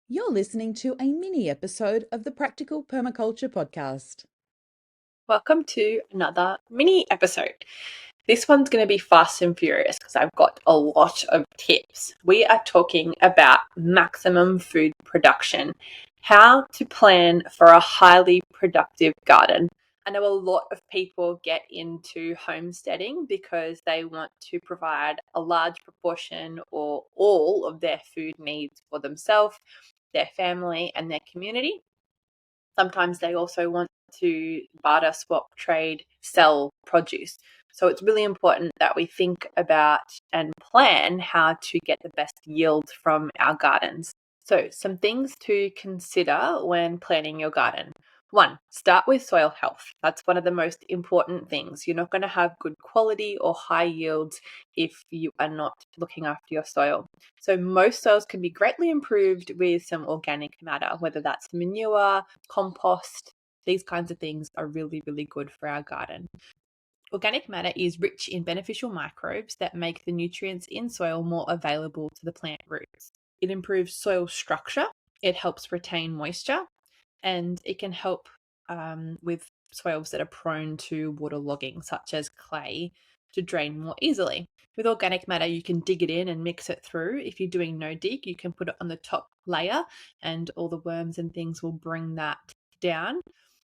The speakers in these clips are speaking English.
You're listening to a mini episode of the Practical Permaculture Podcast. Welcome to another mini episode. This one's going to be fast and furious because I've got a lot of tips. We are talking about maximum food production, how to plan for a highly productive garden. I know a lot of people get into homesteading because they want to provide a large proportion or all of their food needs for themselves, their family, and their community. Sometimes they also want to barter, swap, trade, sell produce. So it's really important that we think about and plan how to get the best yield from our gardens. So some things to consider when planning your garden. One, start with soil health. That's one of the most important things. You're not going to have good quality or high yields if you are not looking after your soil. So most soils can be greatly improved with some organic matter, whether that's manure, compost. These kinds of things are really, really good for our garden. Organic matter is rich in beneficial microbes that make the nutrients in soil more available to the plant roots. It improves soil structure, it helps retain moisture, and it can help with soils that are prone to waterlogging, such as clay, to drain more easily. With organic matter, you can dig it in and mix it through. If you're doing no dig, you can put it on the top layer and all the worms and things will bring that down.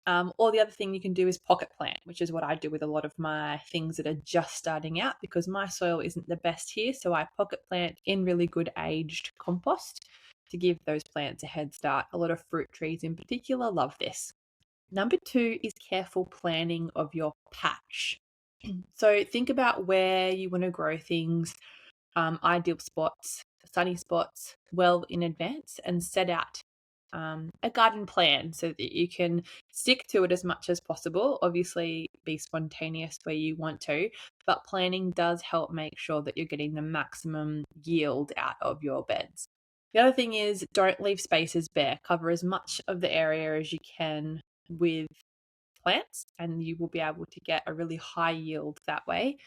Or the other thing you can do is pocket plant, which is what I do with a lot of my things that are just starting out because my soil isn't the best here. So I pocket plant in really good aged compost to give those plants a head start. A lot of fruit trees in particular love this. Number 2 is careful planning of your patch. So think about where you want to grow things, ideal spots, sunny spots, well in advance, and set out a garden plan so that you can stick to it as much as possible. Obviously, be spontaneous where you want to, but planning does help make sure that you're getting the maximum yield out of your beds. The other thing is don't leave spaces bare. Cover as much of the area as you can with plants, and you will be able to get a really high yield that way.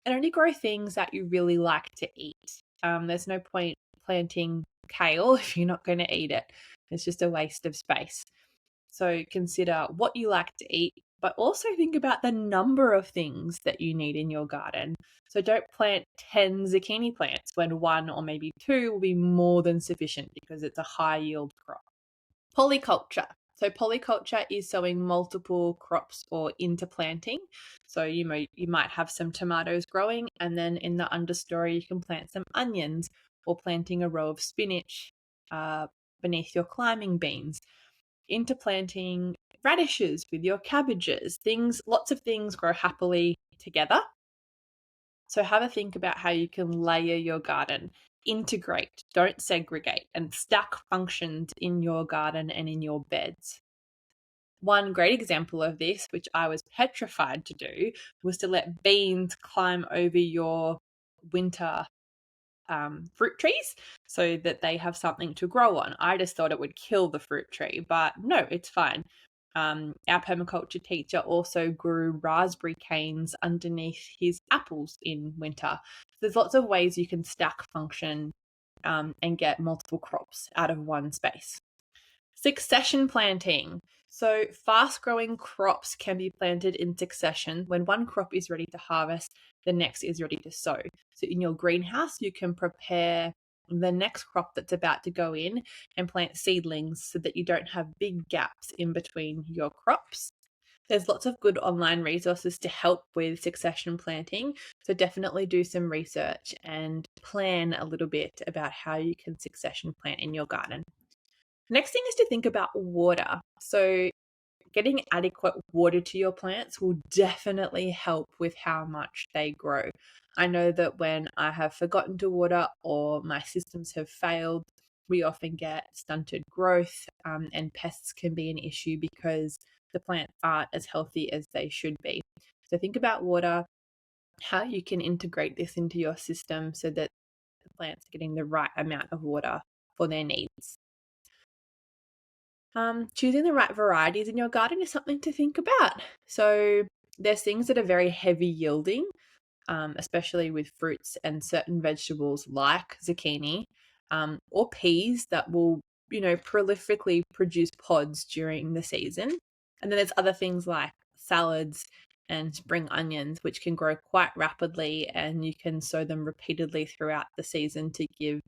And only grow things that you really like to eat. There's no point planting kale if you're not going to eat it. It's just a waste of space. So consider what you like to eat, but also think about the number of things that you need in your garden. So don't plant 10 zucchini plants when one or maybe two will be more than sufficient because it's a high yield crop. Polyculture. So polyculture is sowing multiple crops or interplanting. So you might have some tomatoes growing, and then in the understory you can plant some onions, or planting a row of spinach beneath your climbing beans. Interplanting radishes with your cabbages. Lots of things grow happily together. So have a think about how you can layer your garden. Integrate, don't segregate, and stack functions in your garden and in your beds. One great example of this, which I was petrified to do, was to let beans climb over your winter fruit trees so that they have something to grow on. I just thought it would kill the fruit tree, but no, it's fine. Our permaculture teacher also grew raspberry canes underneath his apples in winter. There's lots of ways you can stack function and get multiple crops out of one space. Succession planting. So fast growing crops can be planted in succession. When one crop is ready to harvest, the next is ready to sow. So in your greenhouse, you can prepare the next crop that's about to go in and plant seedlings so that you don't have big gaps in between your crops. There's lots of good online resources to help with succession planting. So definitely do some research and plan a little bit about how you can succession plant in your garden. Next thing is to think about water. So getting adequate water to your plants will definitely help with how much they grow. I know that when I have forgotten to water or my systems have failed, we often get stunted growth, and pests can be an issue because the plants aren't as healthy as they should be. So think about water, how you can integrate this into your system so that the plants are getting the right amount of water for their needs. Choosing the right varieties in your garden is something to think about. So there's things that are very heavy yielding, especially with fruits and certain vegetables like zucchini, or peas that will prolifically produce pods during the season. And then there's other things like salads and spring onions, which can grow quite rapidly, and you can sow them repeatedly throughout the season to give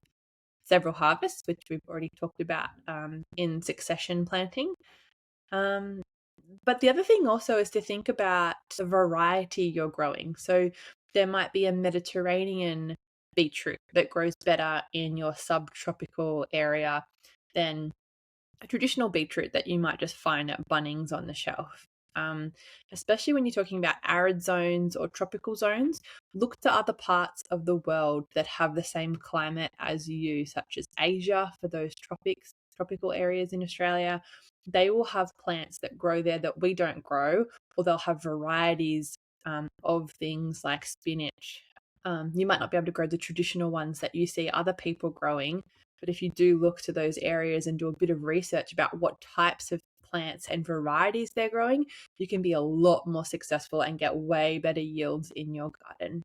several harvests, which we've already talked about in succession planting. But the other thing also is to think about the variety you're growing. So there might be a Mediterranean beetroot that grows better in your subtropical area than a traditional beetroot that you might just find at Bunnings on the shelf. Especially when you're talking about arid zones or tropical zones, look to other parts of the world that have the same climate as you, such as Asia for those tropical areas in Australia. They will have plants that grow there that we don't grow, or they'll have varieties of things like spinach. You might not be able to grow the traditional ones that you see other people growing, but if you do look to those areas and do a bit of research about what types of plants and varieties they're growing, you can be a lot more successful and get way better yields in your garden.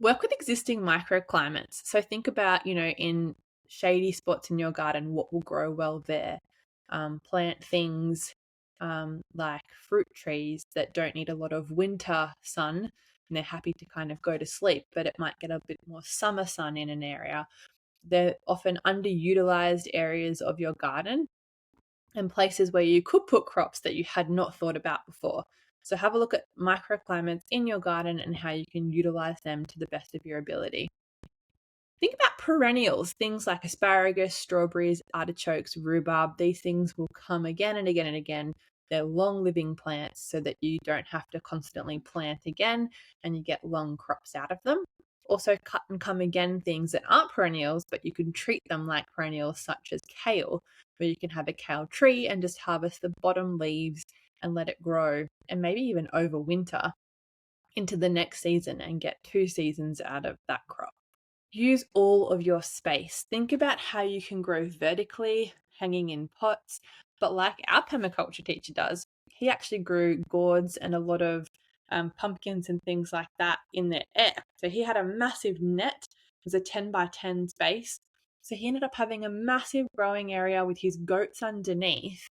Work with existing microclimates. So think about, in shady spots in your garden, what will grow well there. Plant things like fruit trees that don't need a lot of winter sun, and they're happy to kind of go to sleep, but it might get a bit more summer sun in an area. They're often underutilized areas of your garden and places where you could put crops that you had not thought about before. So have a look at microclimates in your garden and how you can utilize them to the best of your ability. Think about perennials, things like asparagus, strawberries, artichokes, rhubarb. These things will come again and again and again. They're long living plants so that you don't have to constantly plant again and you get long crops out of them. Also, cut and come again things that aren't perennials, but you can treat them like perennials, such as kale, where you can have a kale tree and just harvest the bottom leaves and let it grow, and maybe even overwinter into the next season and get 2 seasons out of that crop. Use all of your space. Think about how you can grow vertically, hanging in pots, but like our permaculture teacher does, he actually grew gourds and a lot of pumpkins and things like that in the air. So he had a massive net. It was a 10 by 10 space. So he ended up having a massive growing area with his goats underneath.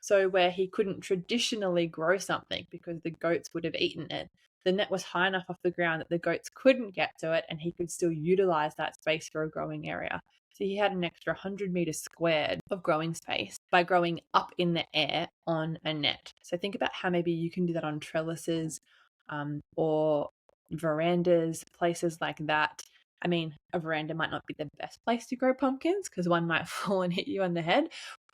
So where he couldn't traditionally grow something because the goats would have eaten it, the net was high enough off the ground that the goats couldn't get to it, and he could still utilize that space for a growing area. So he had an extra 100 meters squared of growing space by growing up in the air on a net. So think about how maybe you can do that on trellises or verandas, places like that. I mean, a veranda might not be the best place to grow pumpkins because one might fall and hit you on the head,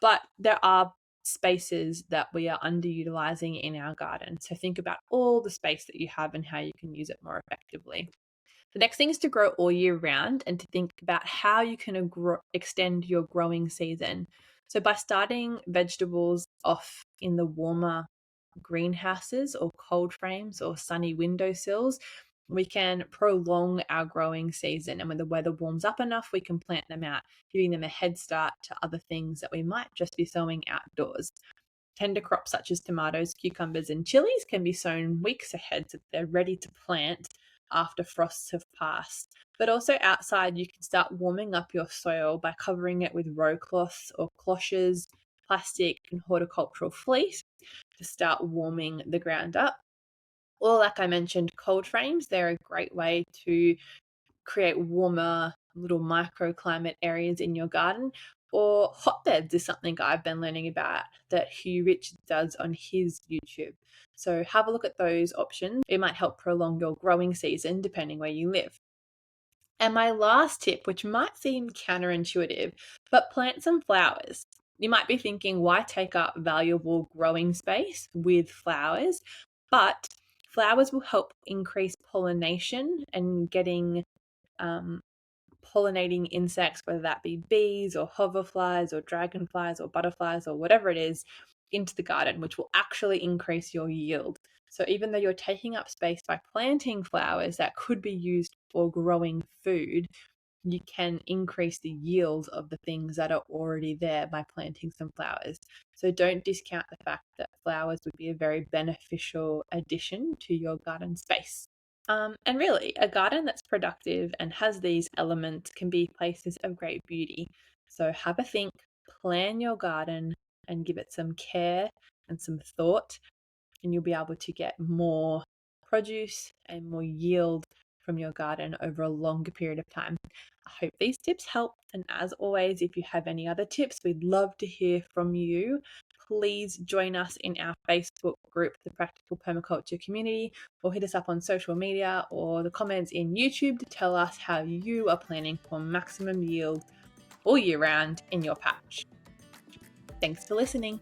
but there are spaces that we are underutilizing in our garden. So think about all the space that you have and how you can use it more effectively. The next thing is to grow all year round and to think about how you can extend your growing season. So by starting vegetables off in the warmer greenhouses or cold frames or sunny windowsills, we can prolong our growing season. And when the weather warms up enough, we can plant them out, giving them a head start to other things that we might just be sowing outdoors. Tender crops such as tomatoes, cucumbers, and chilies can be sown weeks ahead so that they're ready to plant after frosts have passed. But also outside, you can start warming up your soil by covering it with row cloths or cloches, plastic, and horticultural fleece to start warming the ground up. Or, like I mentioned, cold frames, they're a great way to create warmer little microclimate areas in your garden. Or hotbeds is something I've been learning about that Hugh Richards does on his YouTube. So have a look at those options. It might help prolong your growing season depending where you live. And my last tip, which might seem counterintuitive, but plant some flowers. You might be thinking, why take up valuable growing space with flowers? But flowers will help increase pollination and getting pollinating insects, whether that be bees or hoverflies or dragonflies or butterflies or whatever it is, into the garden, which will actually increase your yield. So even though you're taking up space by planting flowers that could be used for growing food, you can increase the yield of the things that are already there by planting some flowers. So don't discount the fact that flowers would be a very beneficial addition to your garden space. And really, a garden that's productive and has these elements can be places of great beauty. So have a think, plan your garden, and give it some care and some thought, and you'll be able to get more produce and more yield from your garden over a longer period of time. I hope these tips help. And as always, if you have any other tips, we'd love to hear from you. Please join us in our Facebook group, the Practical Permaculture Community, or hit us up on social media or the comments in YouTube to tell us how you are planning for maximum yield all year round in your patch. Thanks for listening.